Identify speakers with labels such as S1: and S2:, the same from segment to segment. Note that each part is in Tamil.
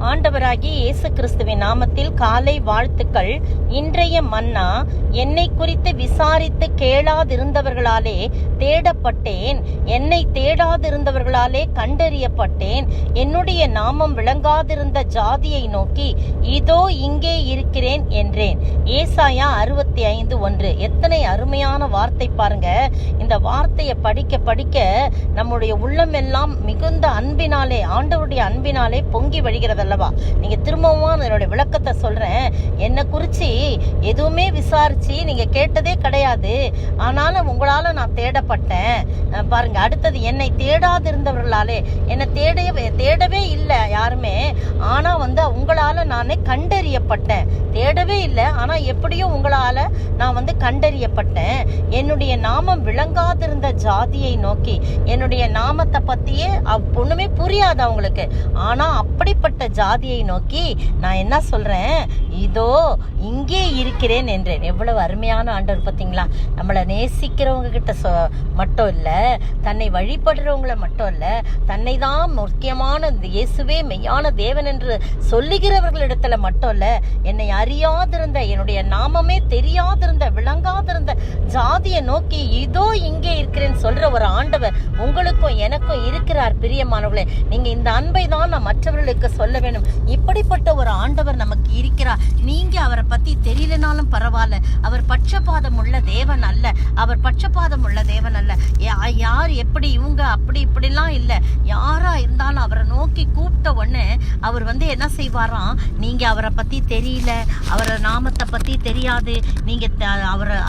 S1: ஆண்டவராகிய இயேசு கிறிஸ்துவின் நாமத்தில் காலை வாழ்த்துக்கள். இன்றைய மன்னா, என்னை குறித்து விசாரித்து கேளாதிருந்தவர்களாலே தேடப்பட்டேன், என்னை தேடாதிருந்தவர்களாலே கண்டறியப்பட்டேன். என்னுடைய நாமம் விளங்காதிருந்த ஜாதியை நோக்கி இதோ இங்கே இருக்கிறேன் என்றேன். ஏசாயா 65:1. எத்தனை அருமையான வார்த்தை பாருங்க. இந்த வார்த்தையை படிக்க படிக்க நம்முடைய உள்ளம் எல்லாம் மிகுந்த அன்பினாலே, ஆண்டவருடைய அன்பினாலே பொங்கி வழிகிறதல்லவா. நீங்க திரும்பவும் என்னுடைய விளக்கத்தை சொல்றேன். என்னை குறிச்சு எதுவுமே விசாரிச்சு நீங்க கேட்டதே கிடையாது, ஆனாலும் உங்களால நான் தேடப்பட்டேன் பாருங்க. அடுத்தது, என்னை தேடாதிருந்தவர்களாலே, என்னை தேடவே இல்லை யாருமே, ஆனா உங்களால நானே கண்டறியப்பட்டேன். தேடவே இல்லை, ஆனா எப்படியோ உங்களால நான் கண்டறியப்பட்டேன். என்னுடைய நாமம் விளங்காதிருந்த ஜாதியை நோக்கி, என்னுடைய நாமத்தை பத்தியே ஒண்ணுமே புரியாது அவங்களுக்கு, ஆனா அப்படிப்பட்ட ஜாதியை நோக்கி நான் என்ன சொல்றேன், இதோ இங்கே இருக்கிறேன் என்றேன். எவ்வளவு அருமையான ஆண்டவர் பார்த்தீங்களா. நம்மளை நேசிக்கிறவங்க கிட்ட மட்டும் இல்ல, தன்னை வழிபடுறவங்களை மட்டும் இல்ல, தன்னை தான் முக்கியமான இயேசுவே மெய்யான தேவன் என்று சொல்லுகிறவர்களிடத்துல மட்டும் இல்ல, என்னை அறியாதிருந்த, என்னுடைய நாமமே தெரியாதிருந்த, விளங்காதிருந்த ஜாதியை நோக்கி இதோ இங்கே இருக்கிறேன் சொல்ற ஒரு ஆண்டவர் உங்களுக்கும் எனக்கும் இருக்கிறார். பிரியமானவர்களே, நீங்க இந்த அன்பை தான் நான் மற்றவர்களுக்கு சொல்ல வேண்டும். இப்படிப்பட்ட ஒரு ஆண்டவர் நமக்கு இருக்கிறார். நீங்க அவரை பத்தி தெரியலனாலும் பரவாயில்ல. அவர் பட்சபாதம் உள்ள தேவன் அல்ல, அவர் பட்சபாதம் உள்ள தேவன் அல்ல. யார் எப்படி இவங்க அப்படி இப்படிலாம் இல்லை. யாரா இருந்தாலும் அவரை நோக்கி கூப்பிட்ட உடனே அவர் என்ன செய்வாராம், நீங்க அவரை பத்தி தெரியல, அவரை நாமத்தை பத்தி தெரியாது, நீங்க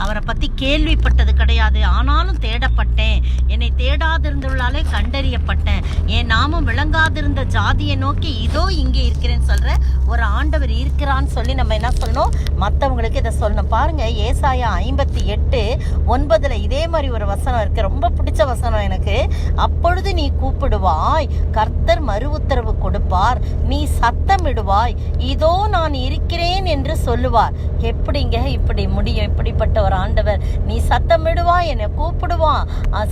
S1: அவரை பத்தி கேள்விப்பட்டது கிடையாது, ஆனாலும் தேடப்பட்டேன், என்னை தேடாதிருந்தவர்களாலே கண்டறியப்பட்டேன், என் நாமம் விளங்காதிருந்த ஜாதியை நோக்கி இதோ இங்கே இருக்கிறேன்னு சொல்ற ஒரு ஆண்டவர் இருக்கிறான்னு சொல்லி நம்ம என்ன சொல்லணும், மற்றவங்களுக்கு இதை சொல்லணும். பாருங்க, ஏசாயா 58:9 இதே மாதிரி ஒரு வசனம் இருக்கு, ரொம்ப பிடிச்ச வசனம் எனக்கு. அப்பொழுது நீ கூப்பிடுவாய், கர்த்தர் மறு உத்தரவு கொடுப்பார், நீ சத்தமிடுவாய், இதோ நான் இருக்கிறேன் என்று சொல்லுவார். எப்படிங்க இப்படி முடியும்? இப்படிப்பட்ட ஒரு ஆண்டவர். நீ சத்தமிடுவாய், என்னை கூப்பிடுவான்.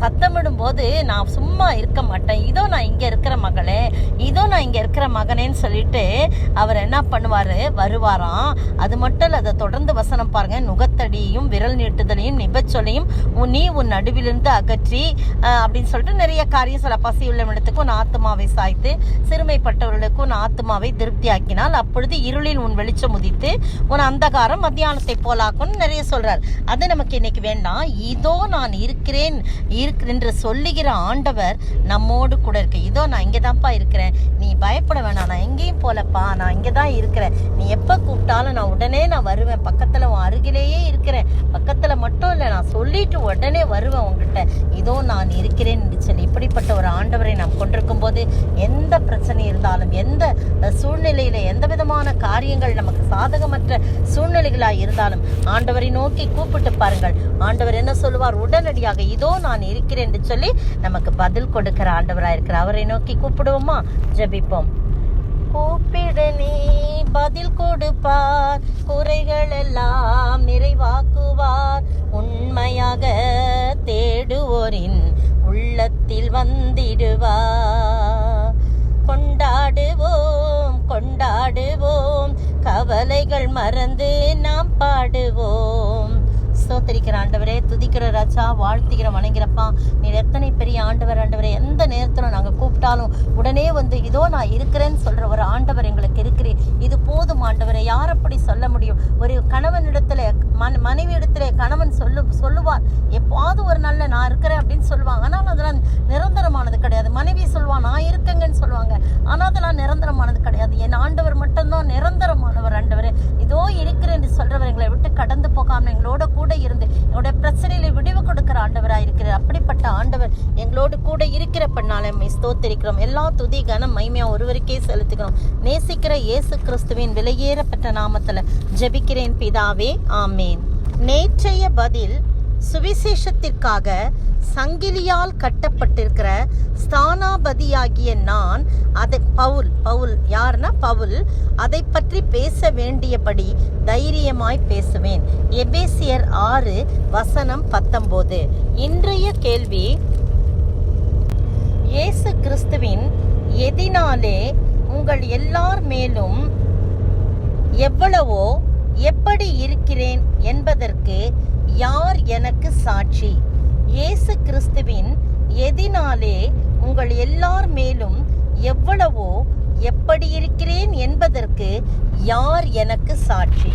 S1: சத்தமிடும் போது நான் சும்மா இருக்க மாட்டேன், இதோ நான் இங்க இருக்கிற மகளே, இதோ நான் இங்க இருக்கிற மகனேன்னு சொல்லிட்டு அவர் என்ன பண்ணுவாரு, வருவாராம். அது மட்டும் இல்ல, அதை தொடர்ந்து வசனம் பாருங்க. நுகத்தடியையும் விரல் நீட்டுதலையும் நிபச்சொலையும் நீ உன் நடுவிலிருந்து அகற்றி அப்படின்னு சொல்லிட்டு நிறைய காரியம் சொல்ல. பசி உள்ள இடத்துக்கும் உன் ஆத்மாவை சாய்த்து, சிறுமைப்பட்டவர்களுக்கும் உன் ஆத்மாவை திருப்தி ஆக்கினால், அப்பொழுது இருளில் உன் வெளிச்சம் உதித்து உன் அந்தகாரம் மத்தியானத்தை போலாக்கும் நிறைய சொல்றார். அது நமக்கு இன்னைக்கு வேண்டாம். இதோ நான் இருக்கிறேன் என்று சொல்லுகிற ஆண்டவர் நம்மோடு கூட இருக்கு. இதோ நான் இங்கதான்ப்பா இருக்கிறேன், நீ பயப்பட வேணாம், நான் எங்கேயும் போலப்பா, நான் இங்கதான் இருக்கிறேன், நீ எப்ப கூப்பிட்டாலும் நான் உடனே நான் வருவேன், பக்கத்துல உன் அருகிலேயே இருக்கிறேன், பக்கத்துல மட்டும் இல்ல, நான் சொல்லிட்டு உடனே வருவேன் உங்ககிட்ட, இதோ நான் இருக்கிறேன் என்று சொல்லி. இப்படிப்பட்ட ஒரு ஆண்டவரை நாம் கொண்டிருக்கும் போது எந்த பிரச்சனை இருந்தாலும், எந்த சூழ்நிலையில, எந்த விதமான காரியங்கள் நமக்கு சாதகமற்ற சூழ்நிலைகளா இருந்தாலும் ஆண்டவரை நோக்கி கூப்பிட்டு பாருங்கள். ஆண்டவர் என்ன சொல்லுவார், உடனடியாக இதோ நான் இருக்கிறேன் என்று சொல்லி நமக்கு பதில் கொடுக்கிற ஆண்டவராக இருக்கிறார். அவரை நோக்கி கூப்பிடுவோமா? ஜெபிப்போம். கூப்பிடு நீ பதில் கொடுப்பார், குறைகள் எல்லாம் நிறைவாக்குவார், உண்மையாக தேடுவோரின் உள்ளத்தில் வந்திடுவார். கொண்டாடுவோம் கொண்டாடுவோம், கவலைகள் மறந்து நாம் பாடுவோம். ஸ்தோத்திரிக்கிற ஆண்டவரே, துதிக்கிற ராஜா, வாழ்த்துகிற வணங்கிறப்பா, நீர் எத்தனை பெரிய ஆண்டவர். ஆண்டவரே, எந்த நேரத்தில் நாங்கள் கூப்பிட்டாலும் உடனே இதோ நான் இருக்கிறேன்னு சொல்ற ஒரு ஆண்டவர் எங்களுக்கு இருக்கிறேன். இது போதும் ஆண்டவரை. யார் அப்படி சொல்ல முடியும்? ஒரு கணவனிடத்துல, மனைவி இடத்துல கணவன் சொல்லுவார், எப்பாவது ஒரு நாள்ல நான் இருக்கிறேன் அப்படின்னு சொல்லுவாங்க, ஆனால் அதெல்லாம் நிரந்தரமானது கிடையாது. மனைவி சொல்லுவான், நான் இருக்கேங்கன்னு சொல்லுவாங்க, ஆனால் அதெல்லாம் நிரந்தரமானது கிடையாது. என் ஆண்டவர் மட்டும்தான் நிரந்தரமானவர். ஆண்டவரே, இதோ இருக்கிறேன் என்று சொல்றவர் எங்களை விட்டு கடந்து போகாம எங்களோட கூட இருந்து என்னுடைய பிரச்சனையில விடிவு கொடுக்கிற ஆண்டவராக இருக்கிறார். அப்படிப்பட்ட ஆண்டவர் எங்களோடு கூட இருக்கிற பண்ணாலே ஸ்தோத்திரிக்கிறோம். எல்லா துதி கனம் மகிமையா ஒருவருக்கே செலுத்துகிறோம். நேசிக்கிற இயேசு கிறிஸ்துவின் விலையேறப்பட்ட நாமத்துல ஜெபிக்கிறேன் பிதாவே, ஆமேன். நேற்றைய பதில், சுவிசேஷத்திற்காக சங்கிலியால் கட்டப்பட்டிருக்கிற ஸ்தானாபதியாகிய நான், அதை பவுல் யாருன்னா பவுல், அதை பற்றி பேச வேண்டியபடி தைரியமாய் பேசுவேன். எபேசியர் 6:19. இன்றைய கேள்வி, இயேசு கிறிஸ்துவின் எதினாலே உங்கள் எல்லார் மேலும் எவ்வளவோ எப்படி இருக்கிறேன் என்பதற்கு யார் எனக்கு சாட்சி? இயேசு கிறிஸ்துவின் எதினாலே உங்கள் எல்லார் மேலும் எவ்வளவோ எப்படி இருக்கிறேன் என்பதற்கு யார் எனக்கு சாட்சி?